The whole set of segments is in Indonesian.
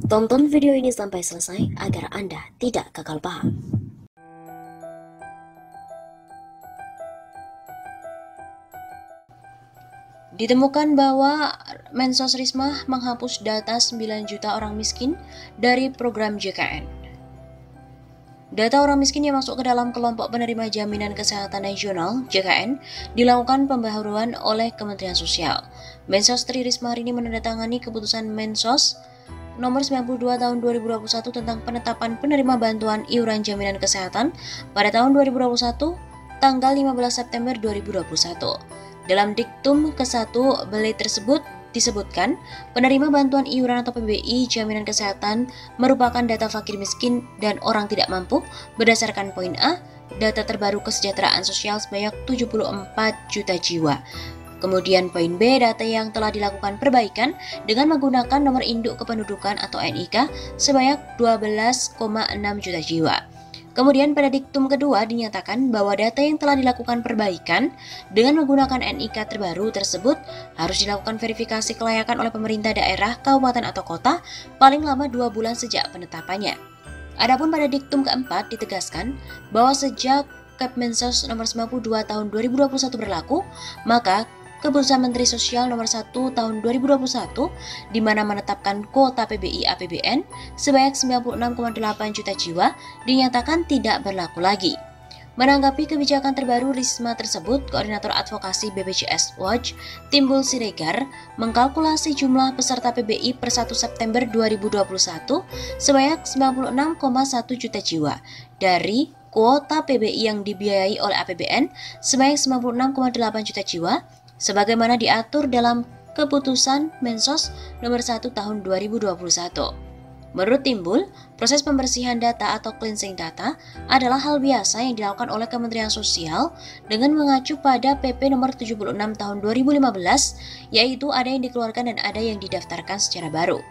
Tonton video ini sampai selesai agar Anda tidak gagal paham. Ditemukan bahwa Mensos Risma menghapus data 9 juta orang miskin dari program JKN. Data orang miskin yang masuk ke dalam kelompok penerima Jaminan Kesehatan Nasional (JKN) dilakukan pembaharuan oleh Kementerian Sosial. Mensos Tri Risma hari ini menandatangani keputusan Mensos Nomor 92 Tahun 2021 tentang penetapan penerima bantuan iuran jaminan kesehatan pada tahun 2021 tanggal 15 September 2021. Dalam diktum ke-1 belai tersebut disebutkan, penerima bantuan iuran atau PBI jaminan kesehatan merupakan data fakir miskin dan orang tidak mampu berdasarkan poin A, data terbaru kesejahteraan sosial sebanyak 74 juta jiwa. Kemudian poin B, data yang telah dilakukan perbaikan dengan menggunakan nomor induk kependudukan atau NIK sebanyak 12,6 juta jiwa. Kemudian pada diktum kedua dinyatakan bahwa data yang telah dilakukan perbaikan dengan menggunakan NIK terbaru tersebut harus dilakukan verifikasi kelayakan oleh pemerintah daerah, kabupaten atau kota paling lama 2 bulan sejak penetapannya. Adapun pada diktum keempat ditegaskan bahwa sejak Kepmensos Nomor 92 Tahun 2021 berlaku, maka Keputusan Menteri Sosial Nomor 1 Tahun 2021 di mana menetapkan kuota PBI APBN sebanyak 96,8 juta jiwa dinyatakan tidak berlaku lagi. Menanggapi kebijakan terbaru Risma tersebut, Koordinator Advokasi BPJS Watch, Timbul Siregar, mengkalkulasi jumlah peserta PBI per 1 September 2021 sebanyak 96,1 juta jiwa dari kuota PBI yang dibiayai oleh APBN sebanyak 96,8 juta jiwa, sebagaimana diatur dalam Keputusan Mensos Nomor 1 Tahun 2021. Menurut Timbul, proses pembersihan data atau cleansing data adalah hal biasa yang dilakukan oleh Kementerian Sosial dengan mengacu pada PP Nomor 76 Tahun 2015, yaitu ada yang dikeluarkan dan ada yang didaftarkan secara baru.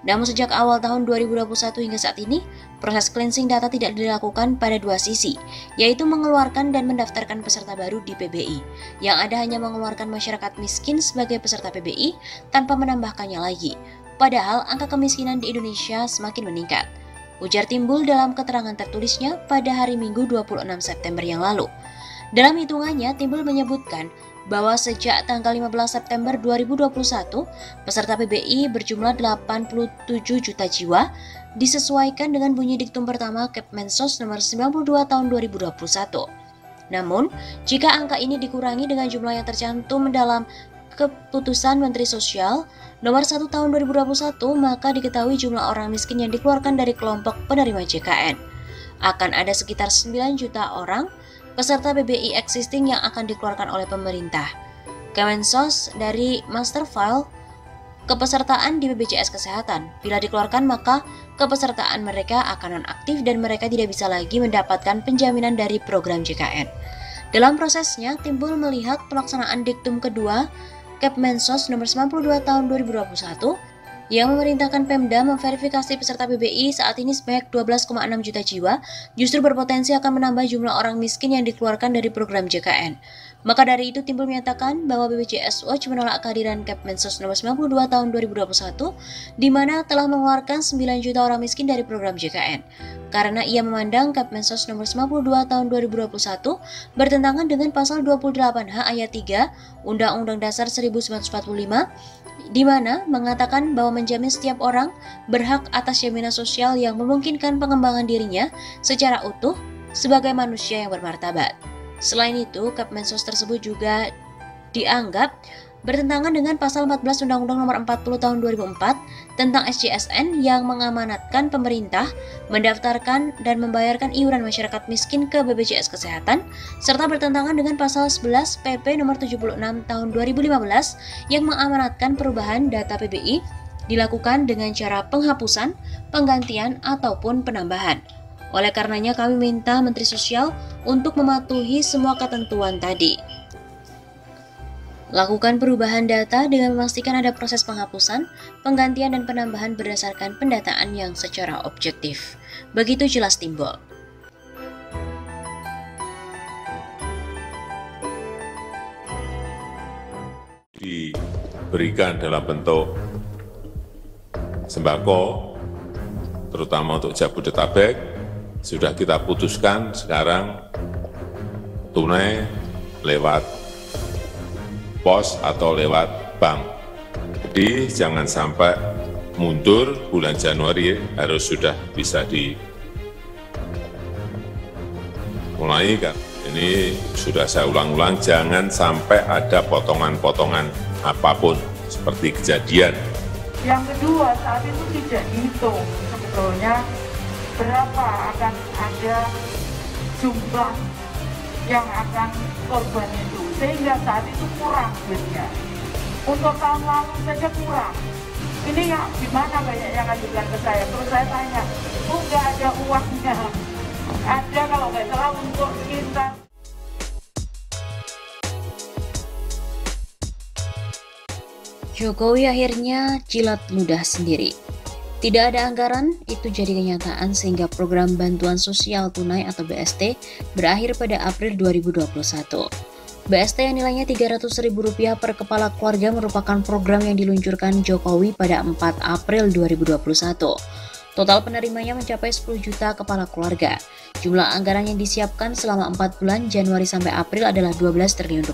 Namun sejak awal tahun 2021 hingga saat ini, proses cleansing data tidak dilakukan pada dua sisi, yaitu mengeluarkan dan mendaftarkan peserta baru di PBI. Yang ada hanya mengeluarkan masyarakat miskin sebagai peserta PBI tanpa menambahkannya lagi. Padahal angka kemiskinan di Indonesia semakin meningkat, ujar Timbul dalam keterangan tertulisnya pada hari Minggu 26 September yang lalu. Dalam hitungannya, Timbul menyebutkan bahwa sejak tanggal 15 September 2021, peserta PBI berjumlah 87 juta jiwa disesuaikan dengan bunyi diktum pertama Kepmensos Nomor 92 Tahun 2021. Namun, jika angka ini dikurangi dengan jumlah yang tercantum dalam Keputusan Menteri Sosial Nomor 1 Tahun 2021, maka diketahui jumlah orang miskin yang dikeluarkan dari kelompok penerima JKN. Akan ada sekitar 9 juta orang peserta PBI existing yang akan dikeluarkan oleh pemerintah. Kemensos dari master file kepesertaan di BPJS Kesehatan. Bila dikeluarkan, maka kepesertaan mereka akan nonaktif dan mereka tidak bisa lagi mendapatkan penjaminan dari program JKN. Dalam prosesnya, Timbul melihat pelaksanaan diktum kedua Kepmensos Nomor 92 Tahun 2021 yang memerintahkan Pemda memverifikasi peserta PBI saat ini sebanyak 12,6 juta jiwa justru berpotensi akan menambah jumlah orang miskin yang dikeluarkan dari program JKN. Maka dari itu Timbul menyatakan bahwa BPJS Watch menolak kehadiran Kepmensos Nomor 92 Tahun 2021 di mana telah mengeluarkan 9 juta orang miskin dari program JKN. Karena ia memandang Kepmensos Nomor 92 Tahun 2021 bertentangan dengan pasal 28H ayat 3 Undang-Undang Dasar 1945 di mana mengatakan bahwa menjamin setiap orang berhak atas jaminan sosial yang memungkinkan pengembangan dirinya secara utuh sebagai manusia yang bermartabat. Selain itu, Kepmensos tersebut juga dianggap bertentangan dengan pasal 14 Undang-Undang Nomor 40 Tahun 2004 tentang SJSN yang mengamanatkan pemerintah mendaftarkan dan membayarkan iuran masyarakat miskin ke BPJS Kesehatan, serta bertentangan dengan pasal 11 PP Nomor 76 Tahun 2015 yang mengamanatkan perubahan data PBI dilakukan dengan cara penghapusan, penggantian, ataupun penambahan. Oleh karenanya kami minta Menteri Sosial untuk mematuhi semua ketentuan tadi. Lakukan perubahan data dengan memastikan ada proses penghapusan, penggantian, dan penambahan berdasarkan pendataan yang secara objektif. Begitu jelas Timbul. Diberikan dalam bentuk sembako terutama untuk Jabodetabek, sudah kita putuskan sekarang tunai lewat pos atau lewat bank. Jadi jangan sampai mundur, bulan Januari harus sudah bisa dimulai kan. Ini sudah saya ulang-ulang, jangan sampai ada potongan-potongan apapun seperti kejadian. Yang kedua, saat itu tidak dihitung sebetulnya berapa akan ada jumlah yang akan korban itu, sehingga saat itu kurang duitnya. Untuk tahun lalu saja kurang. Ini yang gimana banyak yang ngajukan ke saya, terus saya tanya, nggak ada uangnya. Ada kalau nggak salah untuk sekitar. Jokowi akhirnya jilat ludah sendiri. Tidak ada anggaran, itu jadi kenyataan sehingga program bantuan sosial tunai atau BST berakhir pada April 2021. BST yang nilainya Rp300.000 per kepala keluarga merupakan program yang diluncurkan Jokowi pada 4 April 2021. Total penerimanya mencapai 10 juta kepala keluarga. Jumlah anggaran yang disiapkan selama 4 bulan Januari sampai April adalah Rp12 triliun.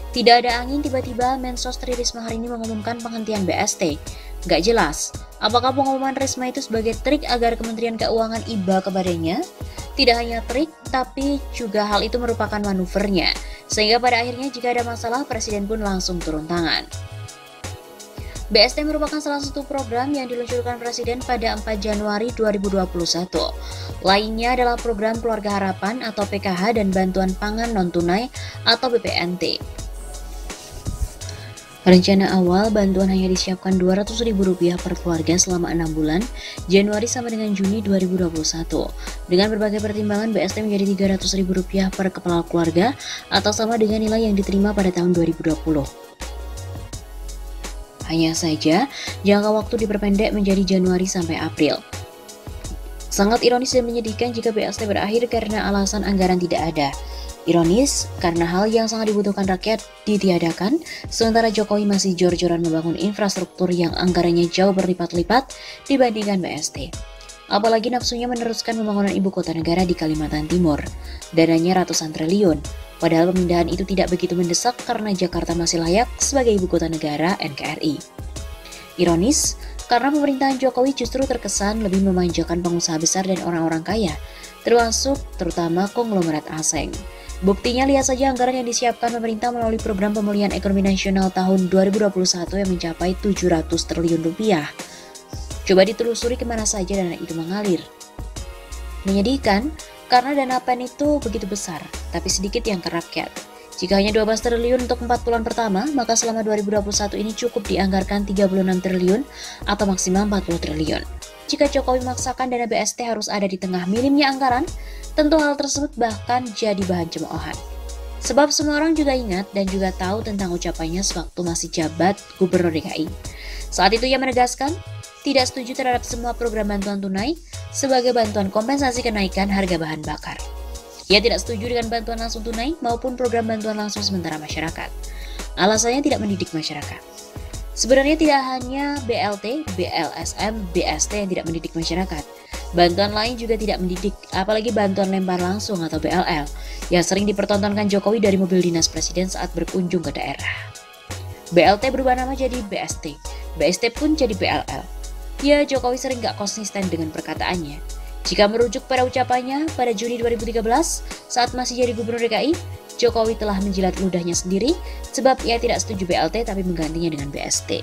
Tidak ada angin, tiba-tiba Mensos Tri Risma hari ini mengumumkan penghentian BST. Gak jelas, apakah pengumuman Risma itu sebagai trik agar Kementerian Keuangan iba kepadanya? Tidak hanya trik, tapi juga hal itu merupakan manuvernya. Sehingga pada akhirnya jika ada masalah, Presiden pun langsung turun tangan. BST merupakan salah satu program yang diluncurkan Presiden pada 4 Januari 2021. Lainnya adalah program Keluarga Harapan atau PKH dan Bantuan Pangan Non-Tunai atau BPNT. Rencana awal bantuan hanya disiapkan Rp200.000 per keluarga selama 6 bulan, Januari sampai dengan Juni 2021. Dengan berbagai pertimbangan, BST menjadi Rp300.000 per kepala keluarga atau sama dengan nilai yang diterima pada tahun 2020. Hanya saja, jangka waktu diperpendek menjadi Januari sampai April. Sangat ironis dan menyedihkan jika BST berakhir karena alasan anggaran tidak ada. Ironis, karena hal yang sangat dibutuhkan rakyat ditiadakan, sementara Jokowi masih jor-joran membangun infrastruktur yang anggarannya jauh berlipat-lipat dibandingkan BST. Apalagi nafsunya meneruskan pembangunan ibu kota negara di Kalimantan Timur. Dananya ratusan triliun, padahal pemindahan itu tidak begitu mendesak karena Jakarta masih layak sebagai ibu kota negara NKRI. Ironis, karena pemerintahan Jokowi justru terkesan lebih memanjakan pengusaha besar dan orang-orang kaya, terutama konglomerat asing. Buktinya lihat saja anggaran yang disiapkan pemerintah melalui program pemulihan ekonomi nasional tahun 2021 yang mencapai Rp700 triliun. Coba ditelusuri kemana saja dana itu mengalir. Menyedihkan, karena dana PEN itu begitu besar, tapi sedikit yang ke rakyat. Jika hanya 12 triliun untuk 4 bulan pertama, maka selama 2021 ini cukup dianggarkan 36 triliun atau maksimal 40 triliun. Jika Jokowi memaksakan dana BST harus ada di tengah minimnya anggaran, tentu hal tersebut bahkan jadi bahan cemoohan. Sebab semua orang juga ingat dan juga tahu tentang ucapannya sewaktu masih jabat Gubernur DKI. Saat itu ia menegaskan, tidak setuju terhadap semua program bantuan tunai sebagai bantuan kompensasi kenaikan harga bahan bakar. Ia tidak setuju dengan bantuan langsung tunai maupun program bantuan langsung sementara masyarakat. Alasannya tidak mendidik masyarakat. Sebenarnya tidak hanya BLT, BLSM, BST yang tidak mendidik masyarakat. Bantuan lain juga tidak mendidik, apalagi bantuan lempar langsung atau BLL yang sering dipertontonkan Jokowi dari mobil dinas presiden saat berkunjung ke daerah. BLT berubah nama jadi BST, BST pun jadi BLL. Ya, Jokowi sering gak konsisten dengan perkataannya. Jika merujuk pada ucapannya pada Juni 2013 saat masih jadi Gubernur DKI, Jokowi telah menjilat ludahnya sendiri sebab ia tidak setuju BLT tapi menggantinya dengan BST.